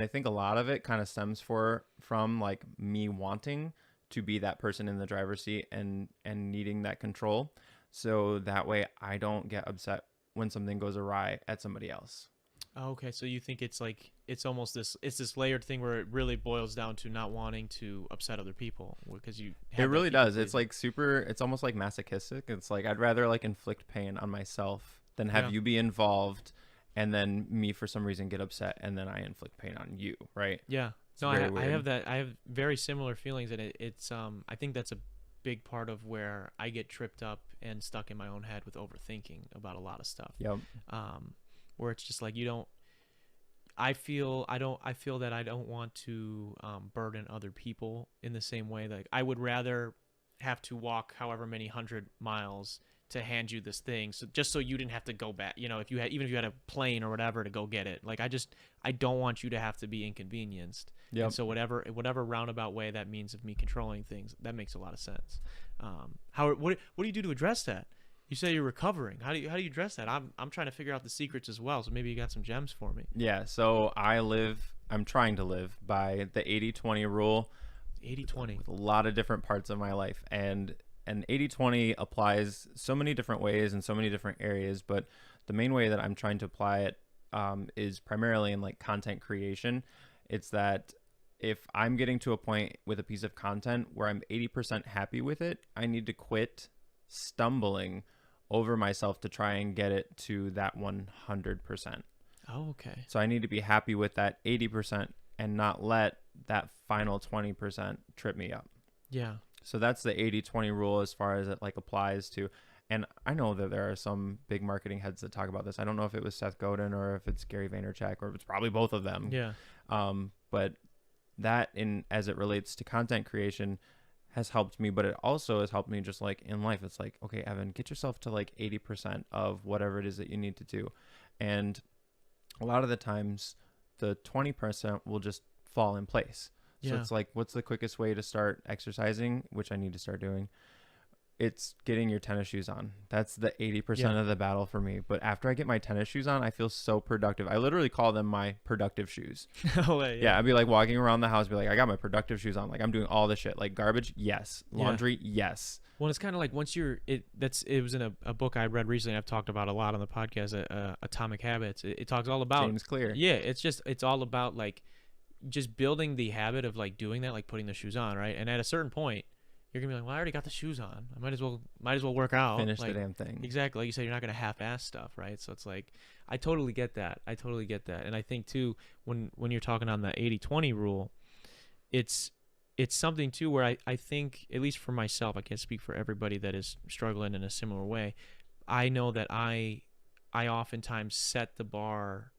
I think a lot of it kind of stems from like me wanting to be that person in the driver's seat and needing that control. So that way I don't get upset when something goes awry at somebody else. Oh, okay, so you think it's like it's this layered thing where it really boils down to not wanting to upset other people because you It have that really people does. It's pleasing. like super, it's almost like masochistic. It's like I'd rather like inflict pain on myself than have Yeah. you be involved and then me for some reason get upset and then I inflict pain on you, right? Yeah. It's No, very I have weird. that. I have very similar feelings, and it's I think that's a big part of where I get tripped up and stuck in my own head with overthinking about a lot of stuff. Yep. Um, where it's just like you don't. I feel that I don't want to burden other people in the same way. Like I would rather have to walk however many 100 miles to hand you this thing, so just so you didn't have to go back. You know, if you had even if you had a plane or whatever to go get it, like I don't want you to have to be inconvenienced. And Yep. so whatever roundabout way that means of me controlling things, that makes a lot of sense. How what do you do to address that? You say you're recovering. How do you address that? I'm trying to figure out the secrets as well. So maybe you got some gems for me. Yeah. So I'm trying to live by the 80/20 rule 80/20. with a lot of different parts of my life. And 80/20 applies so many different ways in so many different areas. But the main way that I'm trying to apply it is primarily in like content creation. It's that if I'm getting to a point with a piece of content where I'm 80% happy with it, I need to quit stumbling over myself to try and get it to that 100%. Oh, okay. So I need to be happy with that 80% and not let that final 20% trip me up. Yeah. So that's the 80/20 rule as far as it like applies to. And I know that there are some big marketing heads that talk about this. I don't know if it was Seth Godin or if it's Gary Vaynerchuk or if it's probably both of them. Yeah. But that in as it relates to content creation has helped me, but it also has helped me just like in life. It's like, okay, Evan, get yourself to like 80% of whatever it is that you need to do. And a lot of the times the 20% will just fall in place. So Yeah. it's like, what's the quickest way to start exercising, which I need to start doing? It's getting your tennis shoes on. That's the 80% Yeah. of the battle for me. But after I get my tennis shoes on, I feel so productive. I literally call them my productive shoes. Oh, Yeah, yeah. I'd be like walking around the house, be like, I got my productive shoes on. Like I'm doing all this shit. Like garbage, yes. Yeah. Laundry, yes. Well, it's kind of like once you're it was in a book I read recently. I've talked about a lot on the podcast. Atomic Habits. It talks all about. James Clear. Yeah. It's all about like just building the habit of like doing that, like putting the shoes on, right? And at a certain point, you're gonna be like, well, I already got the shoes on. I might as well work out. Finish the Like damn thing. exactly like you said, you're not gonna half-ass stuff, right? So it's like I totally get that. I totally get that. And I think too when you're talking on the 80/20 rule, it's it's something too where I think at least for myself, I can't speak for everybody that is struggling in a similar way. I know that I oftentimes set the bar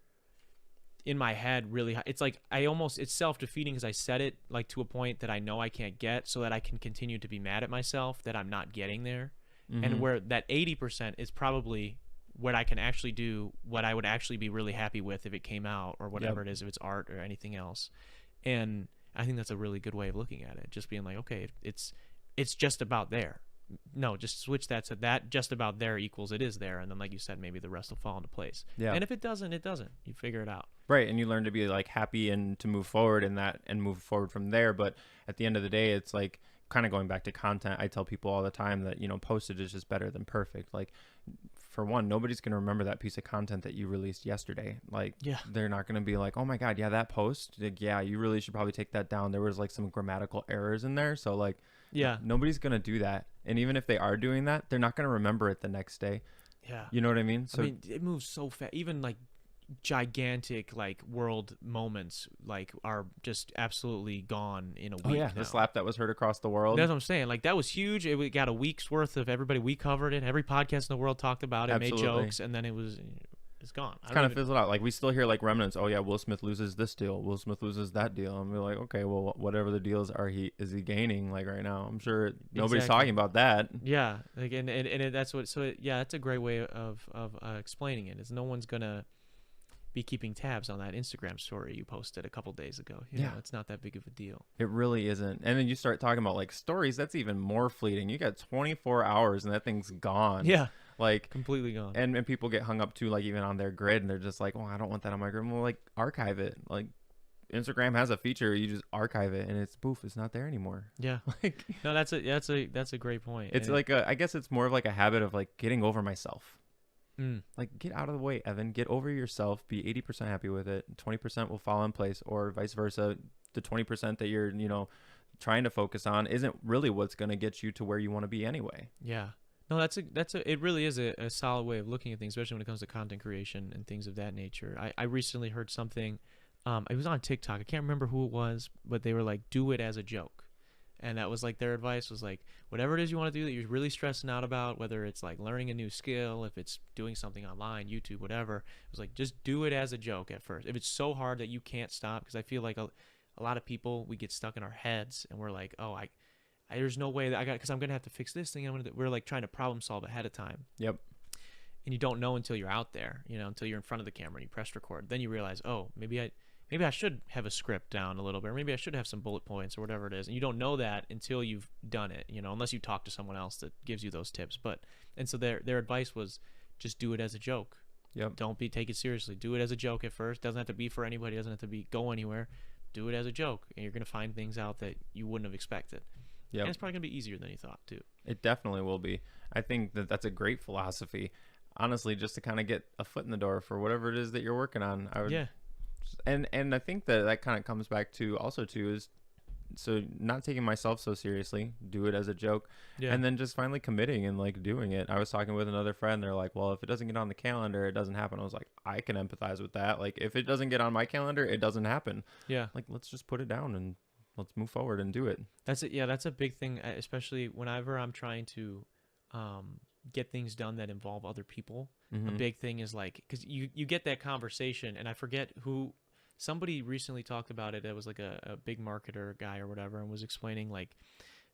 in my head really high. It's like it's self-defeating because I set it like to a point that I know I can't get so that I can continue to be mad at myself that I'm not getting there. And Mm-hmm. where that 80% is probably what I can actually do, what I would actually be really happy with if it came out or Yep. whatever it is, if it's art or anything else. And I think that's a really good way of looking at it. Just being like, okay, it's just about there. No, just switch that to that just about there equals it is there. And then like you said, maybe the rest will fall into place. Yeah. And if it doesn't, it doesn't. You figure it out. Right. And you learn to be like happy and to move forward in that and move forward from there. But at the end of the day, it's like kind of going back to content. I tell people all the time that, postage is just better than perfect. Like, for one, nobody's going to remember that piece of content that you released yesterday. Like, Yeah. they're not going to be like, oh my God, yeah, that post, like, yeah, you really should probably take that down. There was like some grammatical errors in there. So, like, Yeah. nobody's going to do that. And even if they are doing that, they're not going to remember it the next day. Yeah. You know what I mean? So, I mean, it moves so fast. Even like gigantic like world moments like are just absolutely gone in a week oh yeah, now. the slap that was heard across the world. That's what I'm saying. Like that was huge. It got a week's worth of everybody. We covered it. Every podcast in the world talked about it, Absolutely. made jokes, and then it's gone. It's kind of fizzled out. Like we still hear like remnants. Oh yeah, Will Smith loses this deal. Will Smith loses that deal. And we're like, okay, well, whatever the deals are, is he gaining like right now? I'm sure nobody's Exactly. talking about that. Yeah, like that's what. So yeah, that's a great way of explaining it. Is no one's gonna be keeping tabs on that Instagram story you posted a couple days ago. You know, it's not that big of a deal. It really isn't. And then you start talking about like stories. That's even more fleeting. You got 24 hours and that thing's gone. Yeah, Like, completely gone. and people get hung up too, like even on their grid, and they're just like, oh, I don't want that on my grid. Well, like archive it. Like, Instagram has a feature, you just archive it and it's poof, it's not there anymore. Yeah. Like, No, that's a great point. it's And like I guess it's more of like a habit of like getting over myself. mm, Like, get out of the way, Evan. Get over yourself. Be 80% happy with it. 20% will fall in place, or vice versa. The 20% that you're, trying to focus on isn't really what's going to get you to where you want to be anyway. yeah. No, it really is a solid way of looking at things, especially when it comes to content creation and things of that nature. I recently heard something, it was on TikTok. I can't remember who it was, but they were like, do it as a joke. And that was like their advice was like, whatever it is you want to do that you're really stressing out about, whether it's like learning a new skill, if it's doing something online, YouTube, whatever, it was like, just do it as a joke at first. If it's so hard that you can't stop, because I feel like a lot of people, we get stuck in our heads and we're like, oh, there's no way that because I'm going to have to fix this thing. We're like trying to problem solve ahead of time. Yep. And you don't know until you're out there, until you're in front of the camera and you press record. Then you realize, oh, maybe I should have a script down a little bit, or maybe I should have some bullet points or whatever it is. And you don't know that until you've done it, unless you talk to someone else that gives you those tips. And so their advice was just do it as a joke. Yep. Don't take it seriously. Do it as a joke at first. Doesn't have to be for anybody. Doesn't have to go anywhere. Do it as a joke, and you're going to find things out that you wouldn't have expected. Yep. And it's probably going to be easier than you thought, too. It definitely will be. I think that that's a great philosophy, honestly, just to kind of get a foot in the door for whatever it is that you're working on. Yeah. And I think that kind of comes back to also too is so not taking myself so seriously, do it as a joke, and then just finally committing and like doing it. I was talking with another friend. They're like, well, if it doesn't get on the calendar, it doesn't happen. I was like, I can empathize with that. Like, if it doesn't get on my calendar, it doesn't happen. Yeah. Like, let's just put it down and let's move forward and do it. That's it. Yeah, that's a big thing, especially whenever I'm trying to get things done that involve other people. Mm-hmm. A big thing is like, because you get that conversation, and I forget who. Somebody recently talked about it. It was like a big marketer guy or whatever, and was explaining like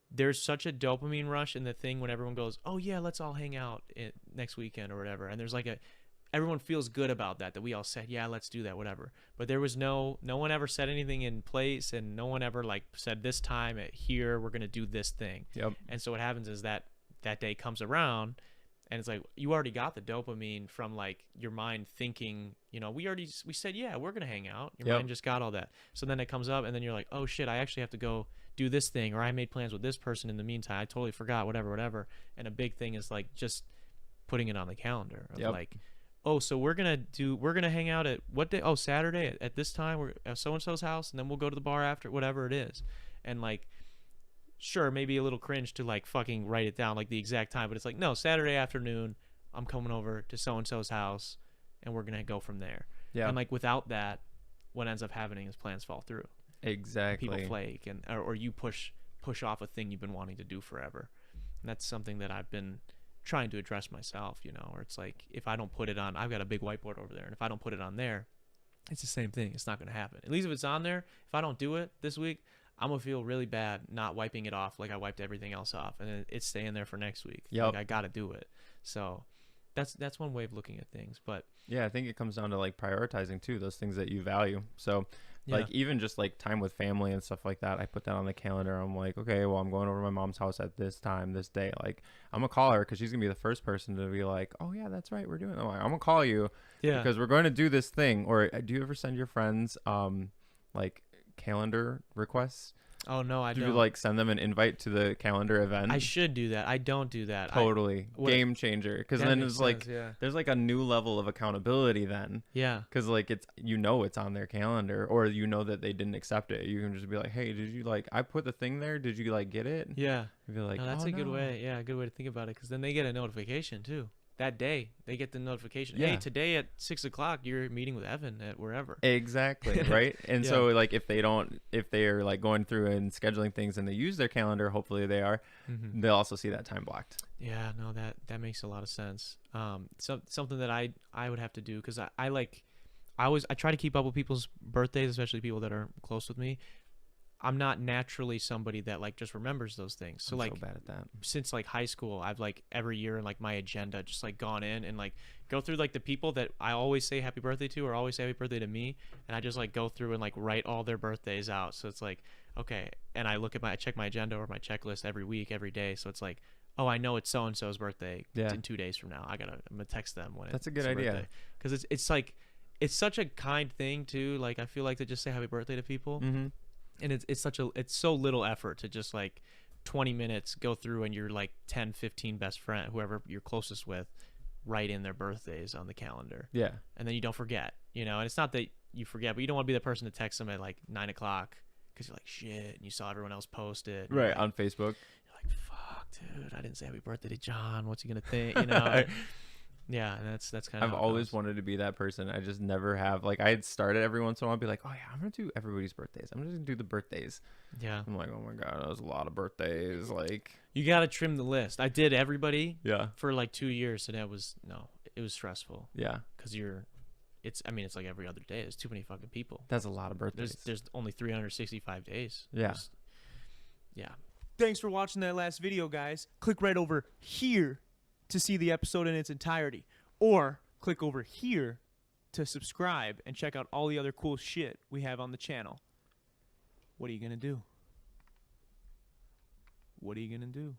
there's such a dopamine rush in the thing when everyone goes, oh yeah, let's all hang out next weekend or whatever. And there's like everyone feels good about that we all said, yeah, let's do that, whatever. But there was no one ever said anything in place, and no one ever like said this time at here, we're going to do this thing. Yep. And so what happens is that day comes around, and it's like you already got the dopamine from like your mind thinking, we said, yeah, we're going to hang out. Your mind just got all that. So then it comes up, and then you're like, oh shit, I actually have to go do this thing, or I made plans with this person in the meantime. I totally forgot, whatever. And a big thing is like just putting it on the calendar of like, oh, so we're going to hang out at what day? Oh, Saturday at this time. We're at so-and-so's house, and then we'll go to the bar after, whatever it is. And like, sure, maybe a little cringe to like fucking write it down like the exact time, but it's like, no, Saturday afternoon, I'm coming over to so-and-so's house, and we're going to go from there. Yeah. And like without that, what ends up happening is plans fall through. Exactly. People flake, or you push off a thing you've been wanting to do forever. And that's something that I've been trying to address myself, or it's like, if I don't put it on, I've got a big whiteboard over there, and if I don't put it on there, it's the same thing. It's not going to happen. At least if it's on there, if I don't do it this week, I'm going to feel really bad not wiping it off like I wiped everything else off, and it's staying there for next week. Yep. Like, I got to do it. So that's one way of looking at things. But yeah, I think it comes down to like prioritizing too, those things that you value. So like even just like time with family and stuff like that, I put that on the calendar. I'm like, okay, well, I'm going over to my mom's house at this time, this day. Like, I'm gonna call her because she's gonna be the first person to be like, oh yeah, that's right, we're doing it. I'm gonna call you because we're going to do this thing. Or do you ever send your friends like calendar requests? Oh no, I don't. Do you like send them an invite to the calendar event? I should do that. I don't do that. Totally. Game changer. Because then it's like, there's like a new level of accountability then. Yeah. Because like it's on their calendar, or that they didn't accept it. You can just be like, hey, did you like, I put the thing there. Did you like get it? Yeah. You'd be like, no, that's a good way. Yeah, a good way to think about it. Because then they get a notification too. That day they get the notification. Hey, today at 6:00 you're meeting with Evan at wherever. Exactly. Right. And so like if they're like going through and scheduling things and they use their calendar, hopefully they are, they'll also see that time blocked. Yeah, no, that makes a lot of sense. So something that I would have to do, because I try to keep up with people's birthdays, especially people that are close with me. I'm not naturally somebody that like just remembers those things. So I'm so bad at that. Since like high school, I've like every year in like my agenda just like gone in and like go through like the people that I always say happy birthday to, or always say happy birthday to me, and I just like go through and like write all their birthdays out. So it's like, okay, and I check my agenda or my checklist every week, every day. So it's like, oh, I know it's so and so's birthday in 2 days from now. I'm gonna text them when that's a good idea, because it's like, it's such a kind thing too. Like I feel like to just say happy birthday to people, Mm-hmm. and it's so little effort to just like 20 minutes go through and you're like 10, 15 best friend, whoever you're closest with, write in their birthdays on the calendar. Yeah. And then you don't forget, you know, and it's not that you forget, but you don't want to be the person to text them at like 9 o'clock because you're like, shit, and you saw everyone else post it. Right. Like, On Facebook. you're like, fuck, dude, I didn't say happy birthday to John. What's he going to think? You know? Yeah. And that's kind of I've always wanted to be that person. I just never have. Like, I had started every once in a while, I'd be like, oh, yeah, I'm going to do everybody's birthdays. I'm just going to do the birthdays. Yeah. I'm like, oh, my God, that was a lot of birthdays. Like, You got to trim the list. I did everybody yeah. for like 2 years. And it was stressful. Yeah. Because it's like every other day. There's too many fucking people. That's a lot of birthdays. There's only 365 days. Yeah. Yeah. Thanks for watching that last video, guys. Click right over here to see the episode in its entirety. Or click over here to subscribe and check out all the other cool shit we have on the channel. What are you going to do? What are you going to do?